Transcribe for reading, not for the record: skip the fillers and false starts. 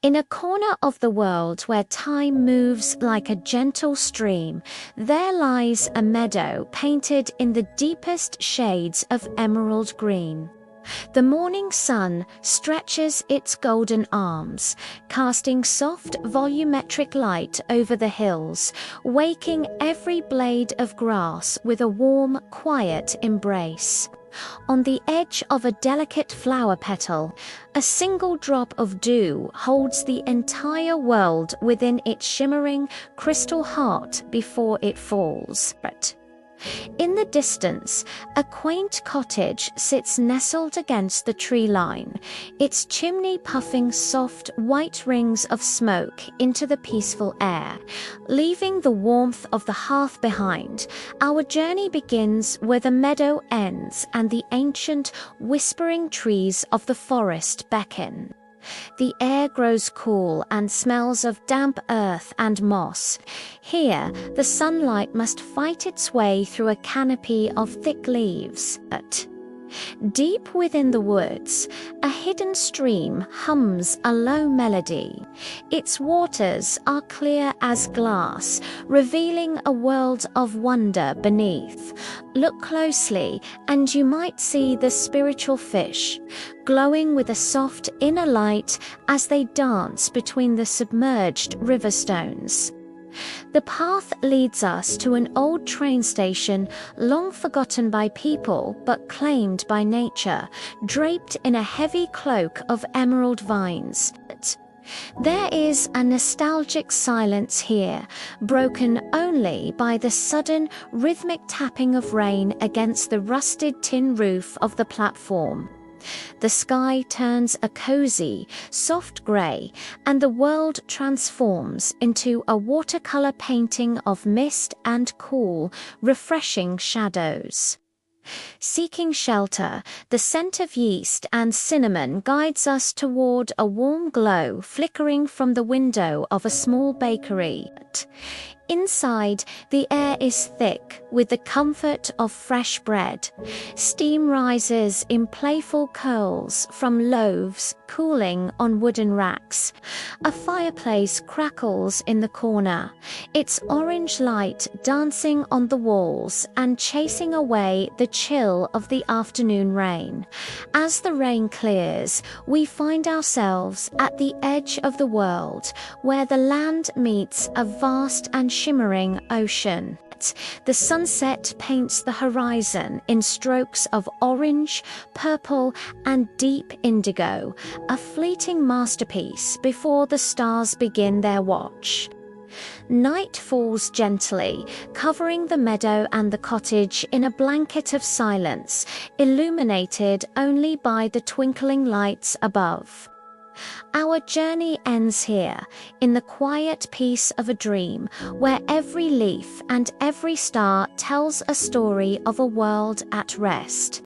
In a corner of the world where time moves like a gentle stream, there lies a meadow painted in the deepest shades of emerald green. The morning sun stretches its golden arms, casting soft volumetric light over the hills, waking every blade of grass with a warm, quiet embrace. On the edge of a delicate flower petal, a single drop of dew holds the entire world within its shimmering crystal heart before it falls. In the distance, a quaint cottage sits nestled against the tree line, its chimney puffing soft, white rings of smoke into the peaceful air. Leaving the warmth of the hearth behind, our journey begins where the meadow ends and the ancient, whispering trees of the forest beckon. The air grows cool and smells of damp earth and moss. Here, the sunlight must fight its way through a canopy of thick leaves. Deep within the woods, a hidden stream hums a low melody. Its waters are clear as glass, revealing a world of wonder beneath. Look closely, and you might see the spiritual fish, glowing with a soft inner light as they dance between the submerged river stones. The path leads us to an old train station, long forgotten by people but claimed by nature, draped in a heavy cloak of emerald vines. There is a nostalgic silence here, broken only by the sudden, rhythmic tapping of rain against the rusted tin roof of the platform. The sky turns a cozy, soft grey, and the world transforms into a watercolor painting of mist and cool, refreshing shadows. Seeking shelter, the scent of yeast and cinnamon guides us toward a warm glow flickering from the window of a small bakery. Inside, the air is thick with the comfort of fresh bread. Steam rises in playful curls from loaves cooling on wooden racks. A fireplace crackles in the corner, its orange light dancing on the walls and chasing away the chill of the afternoon rain. As the rain clears, we find ourselves at the edge of the world, where the land meets a vast and shimmering ocean. The sunset paints the horizon in strokes of orange, purple, and deep indigo, a fleeting masterpiece before the stars begin their watch. Night falls gently, covering the meadow and the cottage in a blanket of silence, illuminated only by the twinkling lights above. Our journey ends here, in the quiet peace of a dream, where every leaf and every star tells a story of a world at rest.